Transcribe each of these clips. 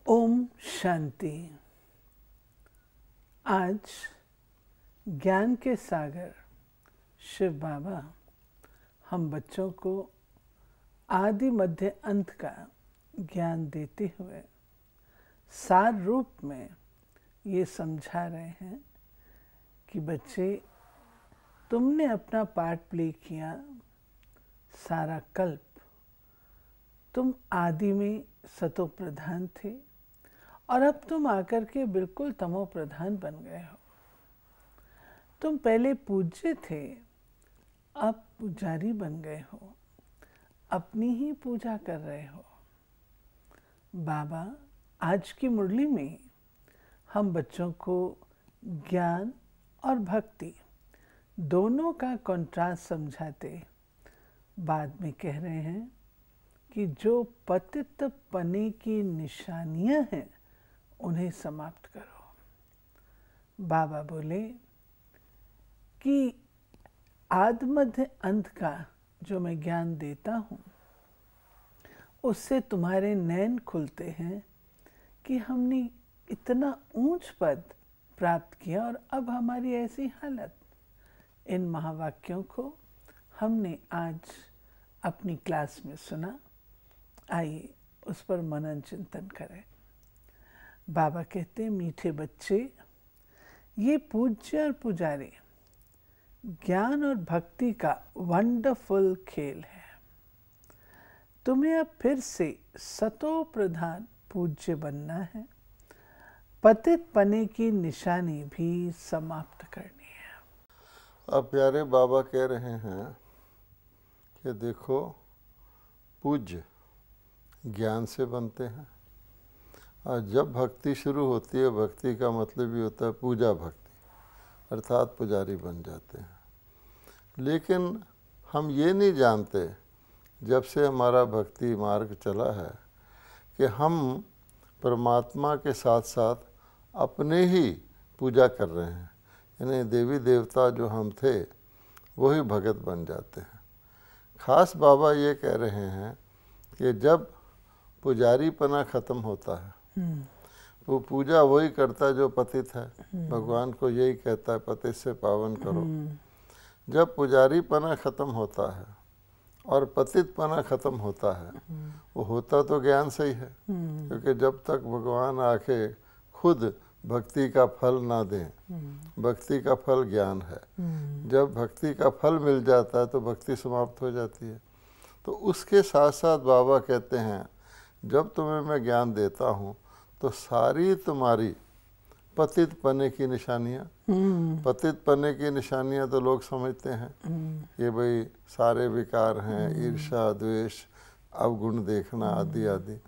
ओम शांति। आज ज्ञान के सागर शिव बाबा हम बच्चों को आदि मध्य अंत का ज्ञान देते हुए सार रूप में ये समझा रहे हैं कि बच्चे, तुमने अपना पार्ट प्ले किया सारा कल्प। तुम आदि में सतो प्रधान थे और अब तुम आकर के बिल्कुल तमो प्रधान बन गए हो। तुम पहले पूज्य थे, अब पुजारी बन गए हो, अपनी ही पूजा कर रहे हो। बाबा आज की मुरली में हम बच्चों को ज्ञान और भक्ति दोनों का कॉन्ट्रास्ट समझाते बाद में कह रहे हैं कि जो पतित पने की निशानियां हैं उन्हें समाप्त करो। बाबा बोले कि आदि मध्य अंत का जो मैं ज्ञान देता हूँ उससे तुम्हारे नैन खुलते हैं कि हमने इतना ऊंच पद प्राप्त किया और अब हमारी ऐसी हालत। इन महावाक्यों को हमने आज अपनी क्लास में सुना। आइए उस पर मनन चिंतन करें। बाबा कहते हैं, मीठे बच्चे, ये पूज्य और पुजारी ज्ञान और भक्ति का वंडरफुल खेल है। तुम्हें अब फिर से सतो प्रधान पूज्य बनना है, पतित पने की निशानी भी समाप्त करनी है। अब प्यारे बाबा कह रहे हैं कि देखो, पूज्य ज्ञान से बनते हैं और जब भक्ति शुरू होती है, भक्ति का मतलब ये होता है पूजा भक्ति, अर्थात पुजारी बन जाते हैं। लेकिन हम ये नहीं जानते जब से हमारा भक्ति मार्ग चला है कि हम परमात्मा के साथ साथ अपने ही पूजा कर रहे हैं। यानी देवी देवता जो हम थे वही भगत बन जाते हैं। खास बाबा ये कह रहे हैं कि जब पुजारी पना ख़त्म होता है, वो पूजा वही करता है जो पतित है। भगवान को यही कहता है, पतित से पावन करो। जब पुजारी पना ख़त्म होता है और पतित पना ख़त्म होता है, वो होता तो ज्ञान से ही है, क्योंकि जब तक भगवान आके खुद भक्ति का फल ना दें, भक्ति का फल ज्ञान है। जब भक्ति का फल मिल जाता है तो भक्ति समाप्त हो जाती है। तो उसके साथ साथ बाबा कहते हैं, जब तुम्हें मैं ज्ञान देता हूँ तो सारी तुम्हारी पतित पने की निशानियाँ, पतित पने की निशानियाँ तो लोग समझते हैं ये भाई सारे विकार हैं, ईर्ष्या, द्वेष, अवगुण देखना आदि आदि।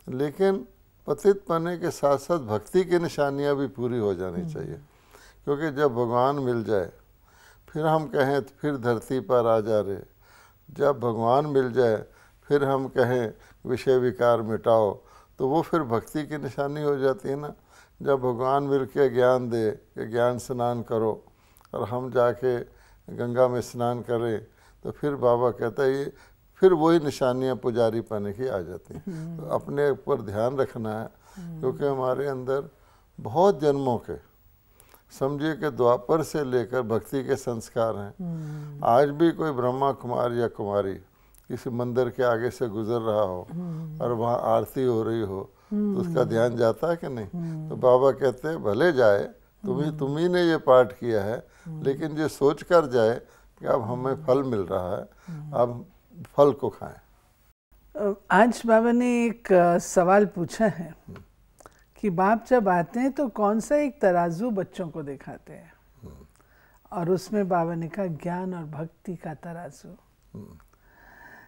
लेकिन पतित पने के साथ साथ भक्ति की निशानियाँ भी पूरी हो जानी चाहिए, क्योंकि जब भगवान मिल जाए फिर हम कहें फिर धरती पर आ जा रे। जब भगवान मिल जाए फिर हम कहें विषय विकार मिटाओ, तो वो फिर भक्ति की निशानी हो जाती है ना। जब भगवान मिल के ज्ञान दे कि ज्ञान स्नान करो और हम जाके गंगा में स्नान करें, तो फिर बाबा कहता है ये फिर वही निशानियाँ पुजारी पाने की आ जाती हैं। तो अपने ऊपर ध्यान रखना है, क्योंकि हमारे अंदर बहुत जन्मों के, समझिए कि द्वापर से लेकर भक्ति के संस्कार हैं। आज भी कोई ब्रह्मा कुमार या कुमारी किसी मंदिर के आगे से गुजर रहा हो और वहाँ आरती हो रही हो, तो उसका ध्यान जाता है कि नहीं? तो बाबा कहते हैं भले जाए, तुम्ही ने ये पाठ किया है, लेकिन ये सोच कर जाए कि अब हमें फल मिल रहा है, अब फल को खाएं। आज बाबा ने एक सवाल पूछा है कि बाप जब आते हैं तो कौन सा एक तराजू बच्चों को दिखाते हैं, और उसमें बाबा ने कहा ज्ञान और भक्ति का तराजू,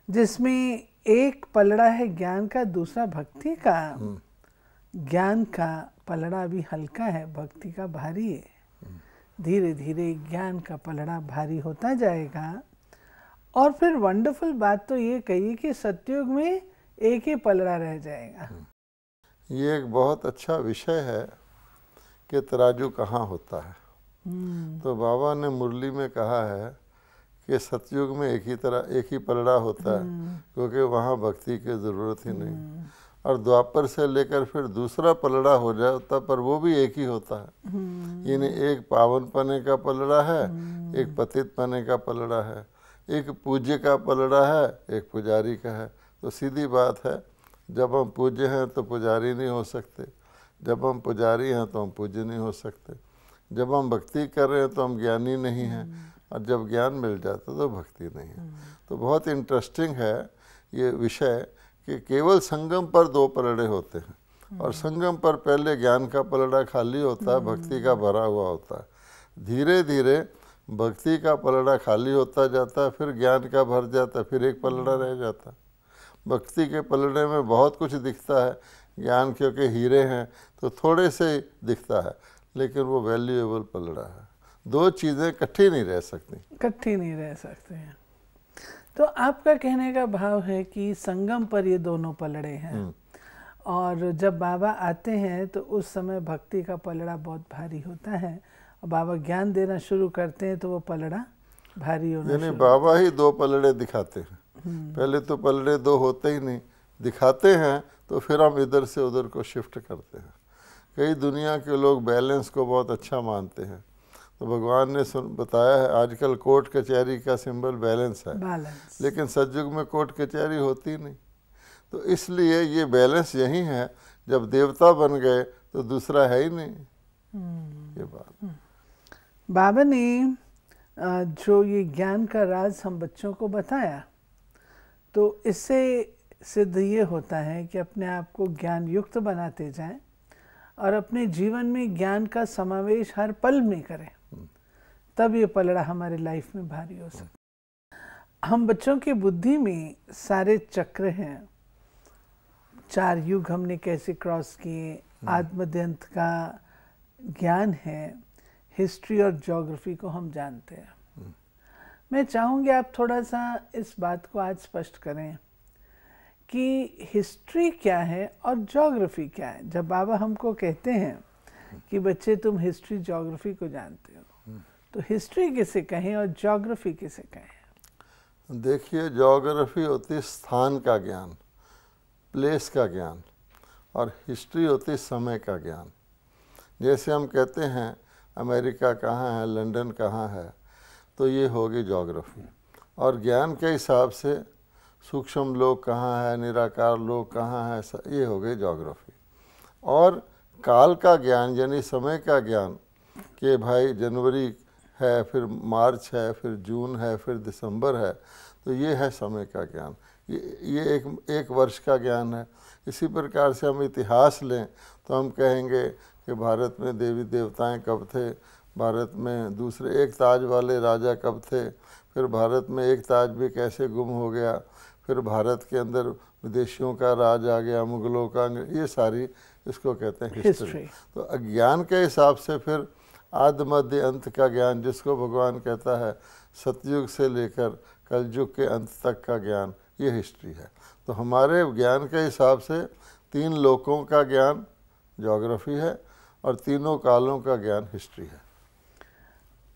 जिसमें एक पलड़ा है ज्ञान का, दूसरा भक्ति का। ज्ञान का पलड़ा भी हल्का है, भक्ति का भारी है। धीरे धीरे ज्ञान का पलड़ा भारी होता जाएगा। और फिर वंडरफुल बात तो ये कही कि सतयुग में एक ही पलड़ा रह जाएगा। ये एक बहुत अच्छा विषय है कि तराजू कहाँ होता है। तो बाबा ने मुरली में कहा है कि सतयुग में एक ही पलड़ा होता है, क्योंकि वहाँ भक्ति की ज़रूरत ही नहीं। और द्वापर से लेकर फिर दूसरा पलड़ा हो जाता, पर वो भी एक ही होता है। यानी एक पावन पने का पलड़ा है, एक पतित पने का पलड़ा है, एक पूज्य का पलड़ा है, एक पुजारी का है। तो सीधी बात है, जब हम पूज्य हैं तो पुजारी नहीं हो सकते, जब हम पुजारी हैं तो हम पूज्य नहीं हो सकते, जब हम भक्ति कर रहे हैं तो हम ज्ञानी नहीं हैं, और जब ज्ञान मिल जाता तो भक्ति नहीं है। तो बहुत इंटरेस्टिंग है ये विषय कि केवल संगम पर दो पलड़े होते हैं, और संगम पर पहले ज्ञान का पलड़ा खाली होता है, भक्ति का भरा हुआ होता है। धीरे धीरे भक्ति का पलड़ा खाली होता जाता है, फिर ज्ञान का भर जाता है, फिर एक पलड़ा रह जाता है। भक्ति के पलड़े में बहुत कुछ दिखता है, ज्ञान क्योंकि हीरे हैं तो थोड़े से ही दिखता है, लेकिन वो वैल्यूएबल पलड़ा है। दो चीज़ें इकट्ठी नहीं रह सकती, इकट्ठी नहीं रह सकते हैं। तो आपका कहने का भाव है कि संगम पर ये दोनों पलड़े हैं, और जब बाबा आते हैं तो उस समय भक्ति का पलड़ा बहुत भारी होता है, और बाबा ज्ञान देना शुरू करते हैं तो वो पलड़ा भारी होना यानी बाबा ही दो पलड़े दिखाते हैं। पहले तो पलड़े दो होते ही नहीं, दिखाते हैं तो फिर हम इधर से उधर को शिफ्ट करते हैं। कई दुनिया के लोग बैलेंस को बहुत अच्छा मानते हैं, तो भगवान ने बताया है आजकल कोर्ट कचहरी का सिंबल बैलेंस है, लेकिन सतयुग में कोर्ट कचहरी होती नहीं। तो इसलिए ये बैलेंस यही है, जब देवता बन गए तो दूसरा है ही नहीं। ये बात बाबा ने जो ये ज्ञान का राज हम बच्चों को बताया, तो इससे सिद्ध ये होता है कि अपने आप को ज्ञान युक्त बनाते जाएं और अपने जीवन में ज्ञान का समावेश हर पल में करें, तब ये पलड़ा हमारे लाइफ में भारी हो सकता है। हम बच्चों की बुद्धि में सारे चक्र हैं, 4 युग हमने कैसे क्रॉस किए, आत्मध्यंत का ज्ञान है, हिस्ट्री और ज्योग्राफी को हम जानते हैं। मैं चाहूँगी आप थोड़ा सा इस बात को आज स्पष्ट करें कि हिस्ट्री क्या है और ज्योग्राफी क्या है। जब बाबा हमको कहते हैं कि बच्चे तुम हिस्ट्री ज्योग्राफी को जानते हो, तो हिस्ट्री किसे कहें और ज्योग्राफी किसे कहें? देखिए, ज्योग्राफी होती है स्थान का ज्ञान, प्लेस का ज्ञान, और हिस्ट्री होती है समय का ज्ञान। जैसे हम कहते हैं अमेरिका कहाँ है, लंदन कहाँ है, तो ये होगी ज्योग्राफी। और ज्ञान के हिसाब से सूक्ष्म लोक कहाँ है, निराकार लोक कहाँ है, ये हो गई ज्योग्राफी। और काल का ज्ञान यानी समय का ज्ञान कि भाई जनवरी है, फिर मार्च है, फिर जून है, फिर दिसंबर है, तो ये है समय का ज्ञान। ये एक वर्ष का ज्ञान है। इसी प्रकार से हम इतिहास लें तो हम कहेंगे कि भारत में देवी देवताएं कब थे, भारत में दूसरे एक ताज वाले राजा कब थे, फिर भारत में एक ताज भी कैसे गुम हो गया, फिर भारत के अंदर विदेशियों का राज आ गया, मुगलों का, ये सारी इसको कहते हैं हिस्ट्री। तो अज्ञान के हिसाब से फिर आदि मध्य अंत का ज्ञान, जिसको भगवान कहता है सतयुग से लेकर कलयुग के अंत तक का ज्ञान, ये हिस्ट्री है। तो हमारे ज्ञान के हिसाब से 3 लोकों का ज्ञान ज्योग्राफी है और तीनों कालों का ज्ञान हिस्ट्री है।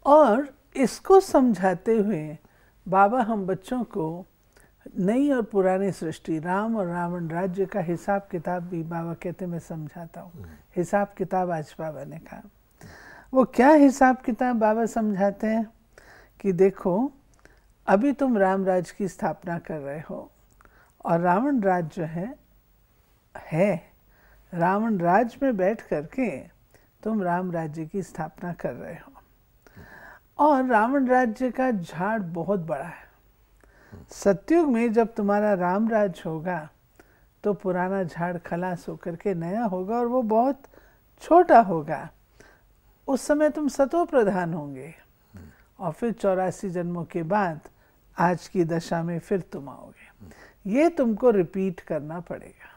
और इसको समझाते हुए बाबा हम बच्चों को नई और पुरानी सृष्टि, राम और रावण राज्य का हिसाब किताब भी बाबा कहते मैं समझाता हूँ। हिसाब किताब आज बाबा ने कहा, वो क्या हिसाब किताब बाबा समझाते हैं कि देखो अभी तुम राम राज्य की स्थापना कर रहे हो, और रावण राज्य जो है रावण राज्य में बैठ करके तुम राम राज्य की स्थापना कर रहे हो, और रावण राज्य का झाड़ बहुत बड़ा है। सतयुग में जब तुम्हारा राम राज्य होगा तो पुराना झाड़ खलास होकर के नया होगा, और वो बहुत छोटा होगा। उस समय तुम सतो प्रधान होंगे, और फिर 84 जन्मों के बाद आज की दशा में फिर तुम आओगे। ये तुमको रिपीट करना पड़ेगा।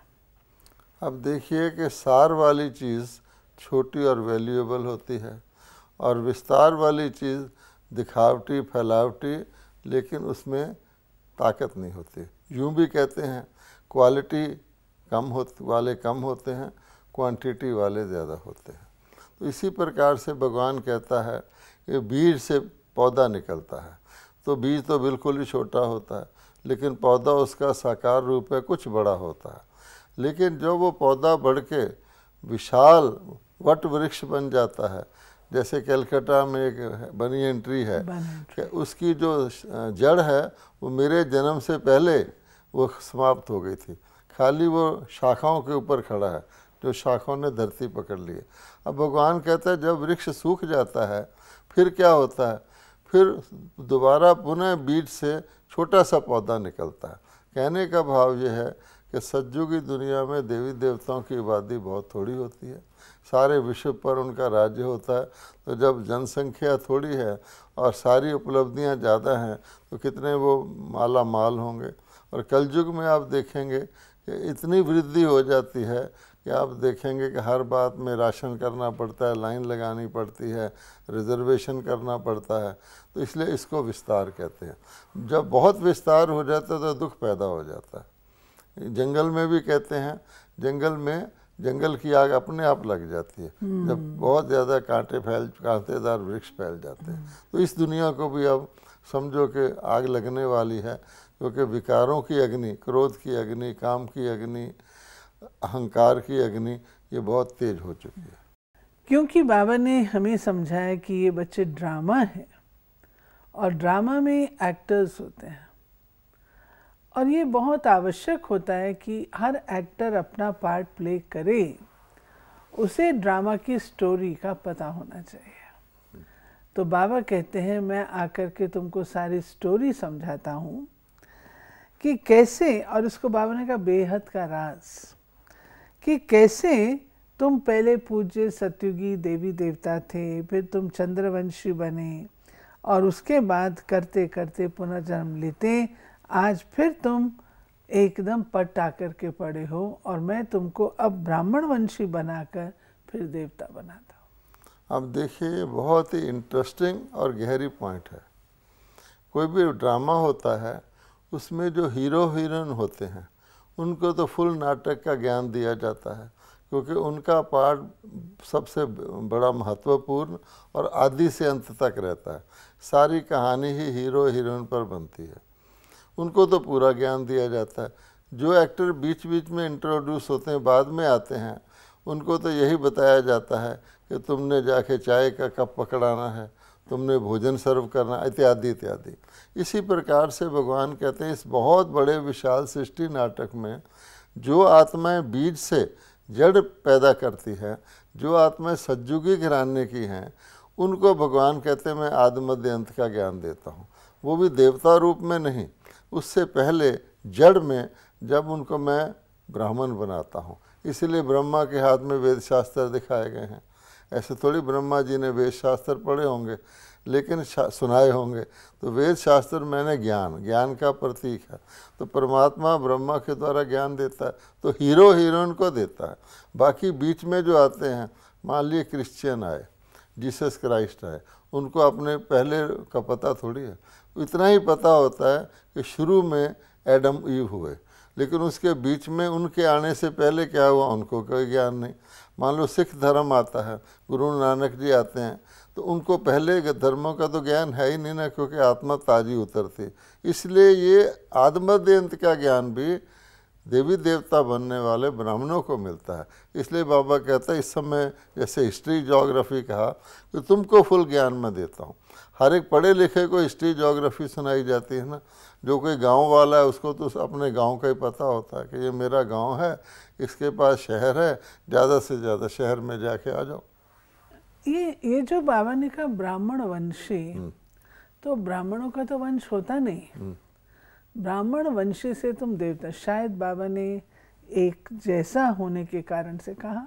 अब देखिए कि सार वाली चीज़ छोटी और वैल्यूएबल होती है, और विस्तार वाली चीज़ दिखावटी फैलावटी, लेकिन उसमें ताकत नहीं होती। यूँ भी कहते हैं क्वालिटी वाले कम होते हैं, क्वांटिटी वाले ज़्यादा होते हैं। तो इसी प्रकार से भगवान कहता है कि बीज से पौधा निकलता है, तो बीज तो बिल्कुल ही छोटा होता है, लेकिन पौधा उसका साकार रूप है, कुछ बड़ा होता है। लेकिन जब वो पौधा बढ़ के विशाल वट वृक्ष बन जाता है, जैसे कलकत्ता में एक बनियन ट्री है कि उसकी जो जड़ है वो मेरे जन्म से पहले वो समाप्त हो गई थी, खाली वो शाखाओं के ऊपर खड़ा है, जो शाखाओं ने धरती पकड़ ली है। अब भगवान कहता है जब वृक्ष सूख जाता है फिर क्या होता है, फिर दोबारा पुनः बीज से छोटा सा पौधा निकलता है। कहने का भाव ये है कि सज्जू की दुनिया में देवी देवताओं की आबादी बहुत थोड़ी होती है, सारे विश्व पर उनका राज्य होता है। तो जब जनसंख्या थोड़ी है और सारी उपलब्धियां ज़्यादा हैं तो कितने वो माला माल होंगे। और कलयुग में आप देखेंगे कि इतनी वृद्धि हो जाती है कि आप देखेंगे कि हर बात में राशन करना पड़ता है, लाइन लगानी पड़ती है, रिजर्वेशन करना पड़ता है। तो इसलिए इसको विस्तार कहते हैं। जब बहुत विस्तार हो जाता है तो दुख पैदा हो जाता है। जंगल में भी कहते हैं, जंगल में जंगल की आग अपने आप लग जाती है जब बहुत ज़्यादा कांटेदार वृक्ष फैल जाते हैं। तो इस दुनिया को भी अब समझो कि आग लगने वाली है, क्योंकि विकारों की अग्नि, क्रोध की अग्नि, काम की अग्नि, अहंकार की अग्नि ये बहुत तेज हो चुकी है। क्योंकि बाबा ने हमें समझाया कि ये बच्चे ड्रामा है और ड्रामा में एक्टर्स होते हैं, और ये बहुत आवश्यक होता है कि हर एक्टर अपना पार्ट प्ले करे, उसे ड्रामा की स्टोरी का पता होना चाहिए। तो बाबा कहते हैं मैं आकर के तुमको सारी स्टोरी समझाता हूँ कि कैसे, और उसको बाबा ने कहा बेहद का राज, कि कैसे तुम पहले पूज्य सतयुगी देवी देवता थे, फिर तुम चंद्रवंशी बने, और उसके बाद करते करते पुनर्जन्म लेते आज फिर तुम एकदम पट आकर के पड़े हो, और मैं तुमको अब ब्राह्मण वंशी बनाकर फिर देवता बनाता हूँ। अब देखिए बहुत ही इंटरेस्टिंग और गहरी पॉइंट है। कोई भी ड्रामा होता है उसमें जो हीरो हीरोइन होते हैं उनको तो फुल नाटक का ज्ञान दिया जाता है, क्योंकि उनका पार्ट सबसे बड़ा महत्वपूर्ण और आदि से अंत तक रहता है। सारी कहानी ही हीरो हीरोइन पर बनती है, उनको तो पूरा ज्ञान दिया जाता है। जो एक्टर बीच बीच में इंट्रोड्यूस होते हैं, बाद में आते हैं, उनको तो यही बताया जाता है कि तुमने जाके चाय का कप पकड़ाना है, तुमने भोजन सर्व करना, इत्यादि इत्यादि। इसी प्रकार से भगवान कहते हैं इस बहुत बड़े विशाल सृष्टि नाटक में जो आत्माएं बीज से जड़ पैदा करती है, जो आत्माएं सज्जुगी घराने की हैं, उनको भगवान कहते हैं मैं आदि मध्य अंत का ज्ञान देता हूँ। वो भी देवता रूप में नहीं, उससे पहले जड़ में जब उनको मैं ब्राह्मण बनाता हूँ। इसलिए ब्रह्मा के हाथ में वेद शास्त्र दिखाए गए हैं। ऐसे थोड़ी ब्रह्मा जी ने वेद शास्त्र पढ़े होंगे, लेकिन सुनाए होंगे। तो वेद शास्त्र मैंने ज्ञान का प्रतीक है। तो परमात्मा ब्रह्मा के द्वारा ज्ञान देता है, तो हीरो हीरोइन को देता है। बाकी बीच में जो आते हैं, मान लिए क्रिश्चियन आए, जीसस क्राइस्ट आए, उनको अपने पहले का पता थोड़ी है। इतना ही पता होता है कि शुरू में एडम ईव हुए, लेकिन उसके बीच में उनके आने से पहले क्या हुआ उनको कोई ज्ञान नहीं। मान लो सिख धर्म आता है, गुरु नानक जी आते हैं, तो उनको पहले धर्मों का तो ज्ञान है ही नहीं ना, क्योंकि आत्मा ताजी उतरती। इसलिए ये आदमध्य अंत का ज्ञान भी देवी देवता बनने वाले ब्राह्मणों को मिलता है। इसलिए बाबा कहता है इस समय जैसे हिस्ट्री ज्योग्राफी कहा कि तुमको फुल ज्ञान मैं देता हूँ। हर एक पढ़े लिखे को हिस्ट्री ज्योग्राफी सुनाई जाती है ना। जो कोई गांव वाला है उसको तो अपने गांव का ही पता होता है कि ये मेरा गांव है, इसके पास शहर है, ज़्यादा से ज़्यादा शहर में जाके आ जाओ। ये जो बाबा ने कहा ब्राह्मण वंशी, तो ब्राह्मणों का तो वंश होता नहीं, ब्राह्मण वंशी से तुम देवता। शायद बाबा ने एक जैसा होने के कारण से कहा।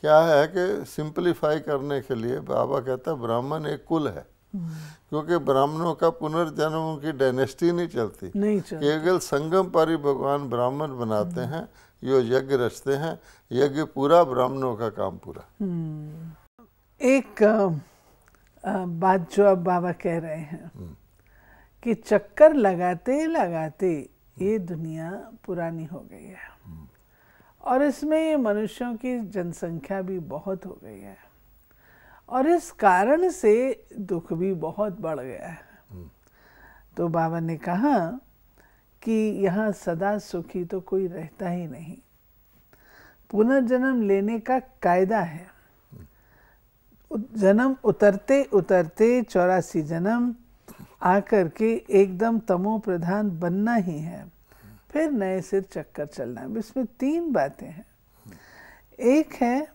क्या है कि सिंपलीफाई करने के लिए बाबा कहता है ब्राह्मण एक कुल है, क्योंकि ब्राह्मणों का पुनर्जन्म उनकी डायनेस्टी नहीं चलती, केवल संगम पर ही भगवान ब्राह्मण बनाते हैं, यो यज्ञ रचते हैं, यज्ञ पूरा ब्राह्मणों का काम पूरा। एक बात जो अब बाबा कह रहे हैं कि चक्कर लगाते लगाते ये दुनिया पुरानी हो गई है, और इसमें मनुष्यों की जनसंख्या भी बहुत हो गई है, और इस कारण से दुख भी बहुत बढ़ गया है। तो बाबा ने कहा कि यहाँ सदा सुखी तो कोई रहता ही नहीं, पुनर्जन्म लेने का कायदा है। जन्म उतरते उतरते 84 जन्म आकर के एकदम तमो प्रधान बनना ही है, फिर नए सिर चक्कर चलना है। इसमें 3 बातें हैं। एक है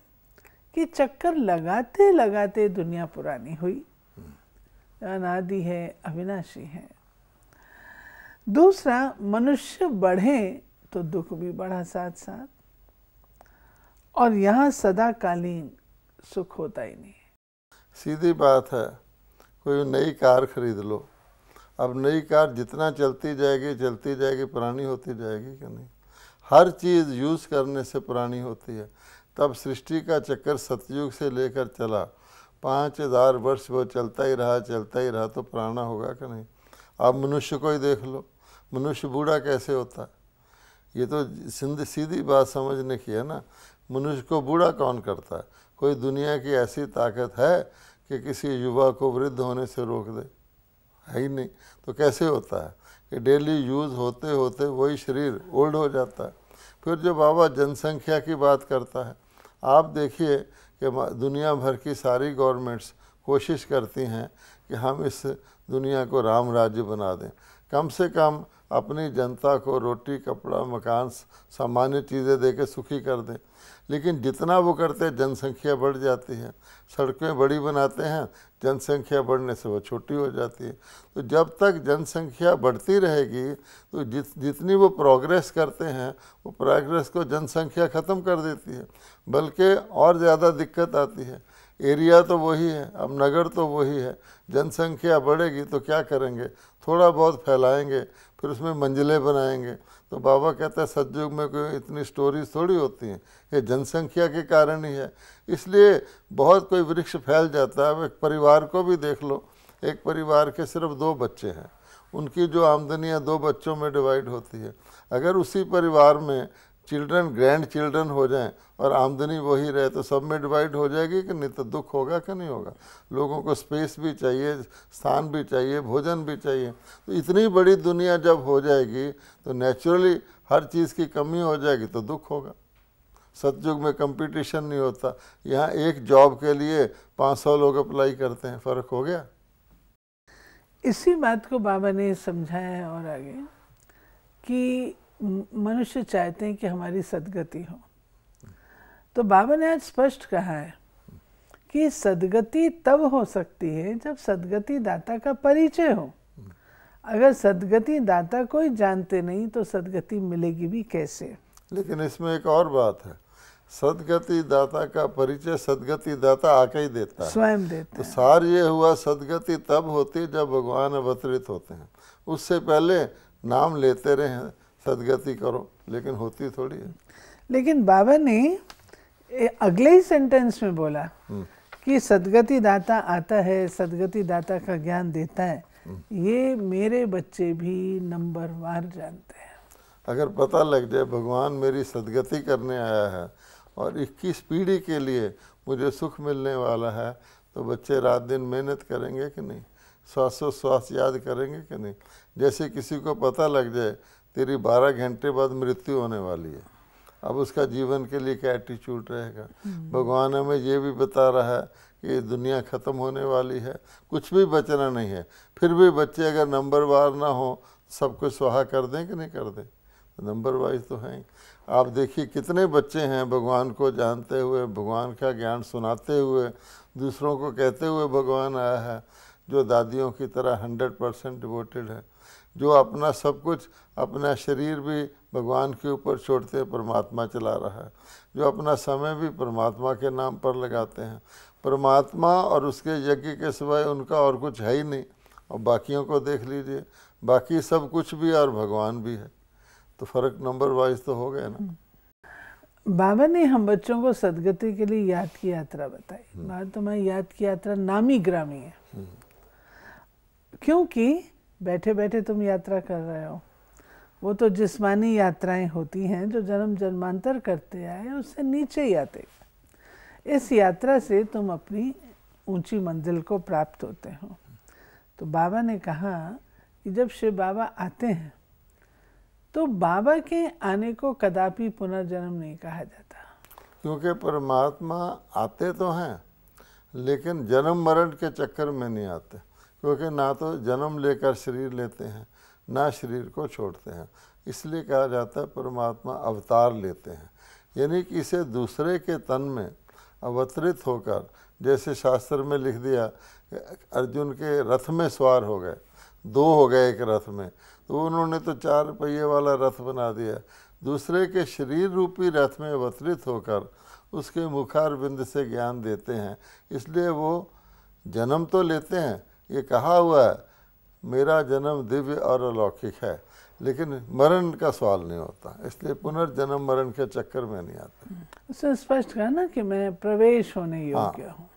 कि चक्कर लगाते लगाते दुनिया पुरानी हुई, अनादि है, अविनाशी है। दूसरा, मनुष्य बढ़े तो दुख भी बढ़ा साथ साथ, और यहाँ सदाकालीन सुख होता ही नहीं। सीधी बात है, कोई नई कार खरीद लो, अब नई कार जितना चलती जाएगी पुरानी होती जाएगी कि नहीं? हर चीज़ यूज़ करने से पुरानी होती है। तब सृष्टि का चक्कर सतयुग से लेकर चला, 5000 वर्ष वो चलता ही रहा तो पुराना होगा कि नहीं? आप मनुष्य को ही देख लो, मनुष्य बूढ़ा कैसे होता है? ये तो सीधी बात समझने की है ना। मनुष्य को बूढ़ा कौन करता है? कोई दुनिया की ऐसी ताकत है कि किसी युवा को वृद्ध होने से रोक दे? है ही नहीं। तो कैसे होता है कि डेली यूज़ होते होते वही शरीर ओल्ड हो जाता है। फिर जो बाबा जनसंख्या की बात करता है, आप देखिए कि दुनिया भर की सारी गवर्नमेंट्स कोशिश करती हैं कि हम इस दुनिया को राम राज्य बना दें, कम से कम अपनी जनता को रोटी, कपड़ा, मकान, सामान्य चीज़ें दे के सुखी कर दें। लेकिन जितना वो करते हैं जनसंख्या बढ़ जाती है, सड़कें बड़ी बनाते हैं, जनसंख्या बढ़ने से वो छोटी हो जाती है। तो जब तक जनसंख्या बढ़ती रहेगी तो जितनी वो प्रोग्रेस करते हैं वो प्रोग्रेस को जनसंख्या ख़त्म कर देती है, बल्कि और ज़्यादा दिक्कत आती है। एरिया तो वही है, अब नगर तो वही है, जनसंख्या बढ़ेगी तो क्या करेंगे? थोड़ा बहुत फैलाएंगे, फिर उसमें मंजिलें बनाएंगे। तो बाबा कहता है सतयुग में कोई इतनी स्टोरीज थोड़ी होती हैं, ये जनसंख्या के कारण ही है। इसलिए बहुत कोई वृक्ष फैल जाता है। अब एक परिवार को भी देख लो, एक परिवार के सिर्फ 2 बच्चे हैं, उनकी जो आमदनियाँ 2 बच्चों में डिवाइड होती है। अगर उसी परिवार में चिल्ड्रन, ग्रैंड चिल्ड्रन हो जाएं और आमदनी वही रहे तो सब में डिवाइड हो जाएगी कि नहीं? तो दुख होगा कि नहीं होगा? लोगों को स्पेस भी चाहिए, स्थान भी चाहिए, भोजन भी चाहिए। तो इतनी बड़ी दुनिया जब हो जाएगी तो नेचुरली हर चीज़ की कमी हो जाएगी तो दुख होगा। सतयुग में कंपटीशन नहीं होता, यहाँ एक जॉब के लिए 500 लोग अप्लाई करते हैं, फ़र्क हो गया। इसी बात को बाबा ने समझाया है और आगे कि मनुष्य चाहते हैं कि हमारी सद्गति हो। तो बाबा ने आज स्पष्ट कहा है कि सद्गति तब हो सकती है जब सद्गति दाता का परिचय हो। अगर सद्गति दाता को ही जानते नहीं तो सद्गति मिलेगी भी कैसे? लेकिन इसमें एक और बात है, सद्गति दाता का परिचय सद्गति दाता आके ही देता है, स्वयं देता तो है। सार ये हुआ सद्गति तब होती जब भगवान अवतरित होते हैं। उससे पहले नाम लेते रहे सद्गति करो, लेकिन होती थोड़ी है। लेकिन बाबा ने अगले ही सेंटेंस में बोला कि सद्गति दाता आता है, सद्गति दाता का ज्ञान देता है, ये मेरे बच्चे भी नंबरवार जानते हैं। अगर पता लग जाए भगवान मेरी सद्गति करने आया है और 21 पीढ़ी के लिए मुझे सुख मिलने वाला है, तो बच्चे रात दिन मेहनत करेंगे कि नहीं? श्वासोश्वास याद करेंगे कि नहीं? जैसे किसी को पता लग जाए तेरी 12 घंटे बाद मृत्यु होने वाली है, अब उसका जीवन के लिए क्या एटीट्यूड रहेगा? भगवान हमें ये भी बता रहा है कि दुनिया ख़त्म होने वाली है, कुछ भी बचना नहीं है, फिर भी बच्चे अगर नंबरवार ना हो सब कुछ स्वाहा कर दें कि नहीं कर दें? तो नंबर वाइज तो हैं। आप देखिए कितने बच्चे हैं भगवान को जानते हुए, भगवान का ज्ञान सुनाते हुए, दूसरों को कहते हुए भगवान आया है, जो दादियों की तरह 100% डिवोटेड है, जो अपना सब कुछ, अपना शरीर भी भगवान के ऊपर छोड़ते परमात्मा चला रहा है, जो अपना समय भी परमात्मा के नाम पर लगाते हैं। परमात्मा और उसके यज्ञ के सिवाय उनका और कुछ है ही नहीं। और बाकियों को देख लीजिए, बाकी सब कुछ भी और भगवान भी है, तो फर्क नंबर वाइज तो हो गया ना। बाबा ने हम बच्चों को सद्गति के लिए याद की यात्रा बताई। बात तो मैं याद की यात्रा नामी ग्रामी है, क्योंकि बैठे बैठे तुम यात्रा कर रहे हो। वो तो जिस्मानी यात्राएं होती हैं जो जन्म जन्मांतर करते आए, उससे नीचे ही आते। इस यात्रा से तुम अपनी ऊंची मंजिल को प्राप्त होते हो। तो बाबा ने कहा कि जब शिव बाबा आते हैं तो बाबा के आने को कदापि पुनर्जन्म नहीं कहा जाता। क्योंकि परमात्मा आते तो हैं लेकिन जन्म मरण के चक्कर में नहीं आते, क्योंकि ना तो जन्म लेकर शरीर लेते हैं ना शरीर को छोड़ते हैं। इसलिए कहा जाता है परमात्मा अवतार लेते हैं, यानी कि इसे दूसरे के तन में अवतरित होकर, जैसे शास्त्र में लिख दिया अर्जुन के रथ में सवार हो गए, 2 हो गए एक रथ में, तो उन्होंने तो 4 पहिए वाला रथ बना दिया। दूसरे के शरीर रूपी रथ में अवतरित होकर उसके मुखारविंद से ज्ञान देते हैं, इसलिए वो जन्म तो लेते हैं। ये कहा हुआ है मेरा जन्म दिव्य और अलौकिक है, लेकिन मरण का सवाल नहीं होता, इसलिए पुनर्जन्म मरण के चक्कर में नहीं आते। उसने स्पष्ट कहा ना कि मैं प्रवेश होने योग्य हूँ।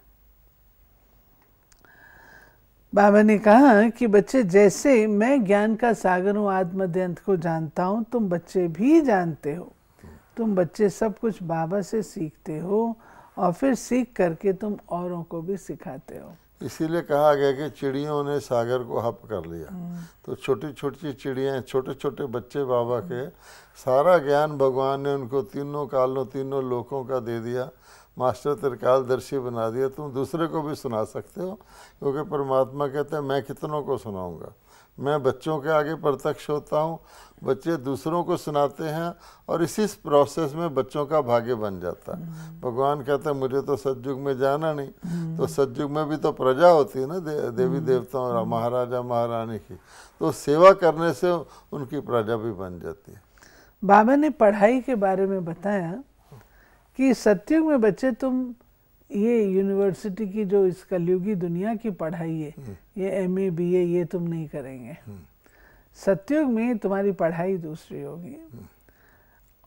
बाबा ने कहा कि बच्चे, जैसे मैं ज्ञान का सागर हूँ, आदि मध्य अंत को जानता हूँ, तुम बच्चे भी जानते हो। तुम बच्चे सब कुछ बाबा से सीखते हो और फिर सीख करके तुम औरों को भी सिखाते हो। इसीलिए कहा गया कि चिड़ियों ने सागर को हप कर लिया। तो छोटी छोटी चिड़ियाँ, छोटे छोटे बच्चे बाबा के, सारा ज्ञान भगवान ने उनको तीनों कालों तीनों लोकों का दे दिया, मास्टर त्रिकालदर्शी बना दिया। तुम दूसरे को भी सुना सकते हो, क्योंकि परमात्मा कहते हैं मैं कितनों को सुनाऊंगा। मैं बच्चों के आगे प्रत्यक्ष होता हूँ, बच्चे दूसरों को सुनाते हैं और इसी प्रोसेस में बच्चों का भाग्य बन जाता है। भगवान कहते हैं मुझे तो सतयुग में जाना नहीं, तो सतयुग में भी तो प्रजा होती है ना, देवी देवताओं और महाराजा महारानी की, तो सेवा करने से उनकी प्रजा भी बन जाती है। बाबा ने पढ़ाई के बारे में बताया कि सतयुग में बच्चे तुम ये यूनिवर्सिटी की जो इस कलयुगी दुनिया की पढ़ाई है, ये MA BA ये तुम नहीं करेंगे। सतयुग में तुम्हारी पढ़ाई दूसरी होगी।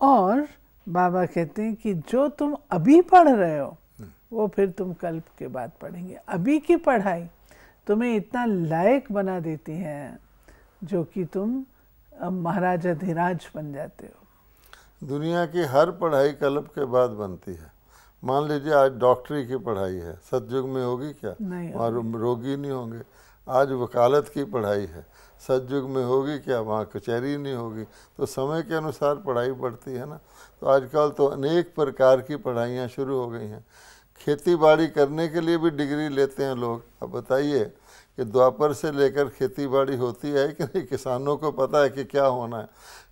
और बाबा कहते हैं कि जो तुम अभी पढ़ रहे हो वो फिर तुम कल्प के बाद पढ़ेंगे। अभी की पढ़ाई तुम्हें इतना लायक बना देती है जो कि तुम महाराजा धीराज बन जाते हो। दुनिया की हर पढ़ाई कल्प के बाद बनती है। मान लीजिए आज डॉक्टरी की पढ़ाई है, सतयुग में होगी क्या? वहाँ रोगी नहीं होंगे। आज वकालत की पढ़ाई है, सतयुग में होगी क्या? वहाँ कचहरी नहीं होगी। तो समय के अनुसार पढ़ाई बढ़ती है ना। तो आजकल तो अनेक प्रकार की पढ़ाइयाँ शुरू हो गई हैं। खेती बाड़ी करने के लिए भी डिग्री लेते हैं लोग। अब बताइए कि द्वापर से लेकर खेती बाड़ी होती है कि नहीं? किसानों को पता है कि क्या होना है,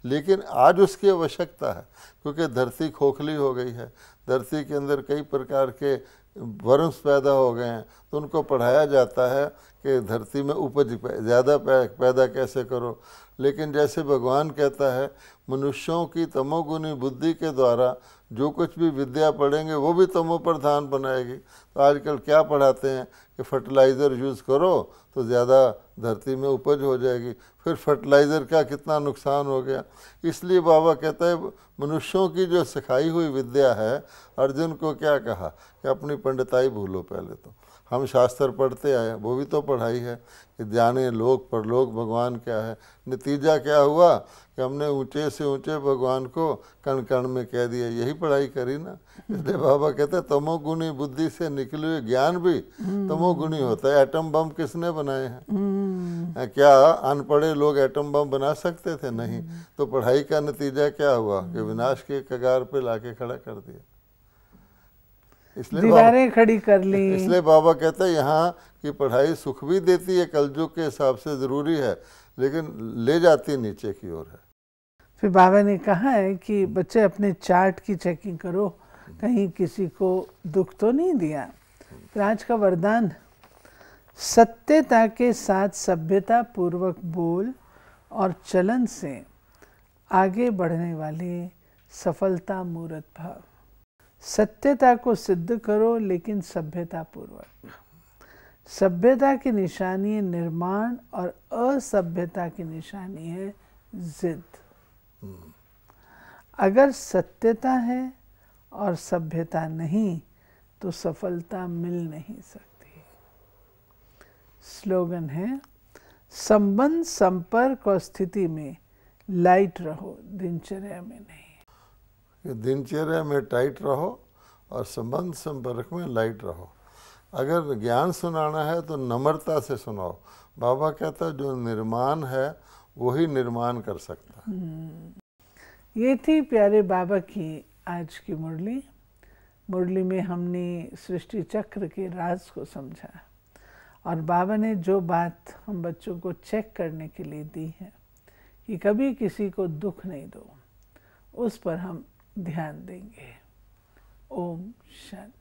लेकिन आज उसकी आवश्यकता है, क्योंकि धरती खोखली हो गई है, धरती के अंदर कई प्रकार के वर्म्स पैदा हो गए हैं। तो उनको पढ़ाया जाता है कि धरती में उपज ज़्यादा पैदा कैसे करो। लेकिन जैसे भगवान कहता है मनुष्यों की तमोगुनी बुद्धि के द्वारा जो कुछ भी विद्या पढ़ेंगे वो भी तमो प्रधान बनाएगी। तो आजकल क्या पढ़ाते हैं कि फर्टिलाइज़र यूज़ करो तो ज़्यादा धरती में उपज हो जाएगी। फिर फर्टिलाइज़र का कितना नुकसान हो गया। इसलिए बाबा कहता है मनुष्यों की जो सिखाई हुई विद्या है, अर्जुन को क्या कहा कि अपनी पंडिताई भूलो। पहले तो हम शास्त्र पढ़ते आए, वो भी तो पढ़ाई है कि जाने लोक परलोक भगवान क्या है। नतीजा क्या हुआ कि हमने ऊंचे से ऊंचे भगवान को कण कण में कह दिया। यही पढ़ाई करी ना। इसलिए बाबा कहते हैं तमोगुणी बुद्धि से निकले हुए ज्ञान भी तमोगुणी होता है। एटम बम किसने बनाए हैं? क्या अनपढ़े लोग एटम बम बना सकते थे? नहीं। तो पढ़ाई का नतीजा क्या हुआ कि विनाश के कगार पे लाके खड़ा कर दिया। इसलिए दीवारें खड़ी कर ली। इसलिए बाबा कहते हैं यहाँ की पढ़ाई सुख भी देती है, कलयुग के हिसाब से ज़रूरी है, लेकिन ले जाती नीचे की ओर है। फिर बाबा ने कहा है कि बच्चे अपने चार्ट की चेकिंग करो, कहीं किसी को दुख तो नहीं दिया। फिर आज का वरदान, सत्यता के साथ सभ्यता पूर्वक बोल और चलन से आगे बढ़ने वाले सफलता मूर्त भाव। सत्यता को सिद्ध करो लेकिन सभ्यता पूर्वक। सभ्यता की निशानी निर्माण और असभ्यता की निशानी है जिद। अगर सत्यता है और सभ्यता नहीं तो सफलता मिल नहीं सकती। स्लोगन है, संबंध संपर्क और स्थिति में लाइट रहो, दिनचर्या में नहीं। दिनचर्या में टाइट रहो और संबंध संपर्क में लाइट रहो। अगर ज्ञान सुनाना है तो नम्रता से सुनाओ। बाबा कहता है जो निर्माण है वही निर्माण कर सकता है। ये थी प्यारे बाबा की आज की मुरली। मुरली में हमने सृष्टि चक्र के राज को समझा और बाबा ने जो बात हम बच्चों को चेक करने के लिए दी है कि कभी किसी को दुख नहीं दो, उस पर हम ध्यान देंगे। ओम शांति।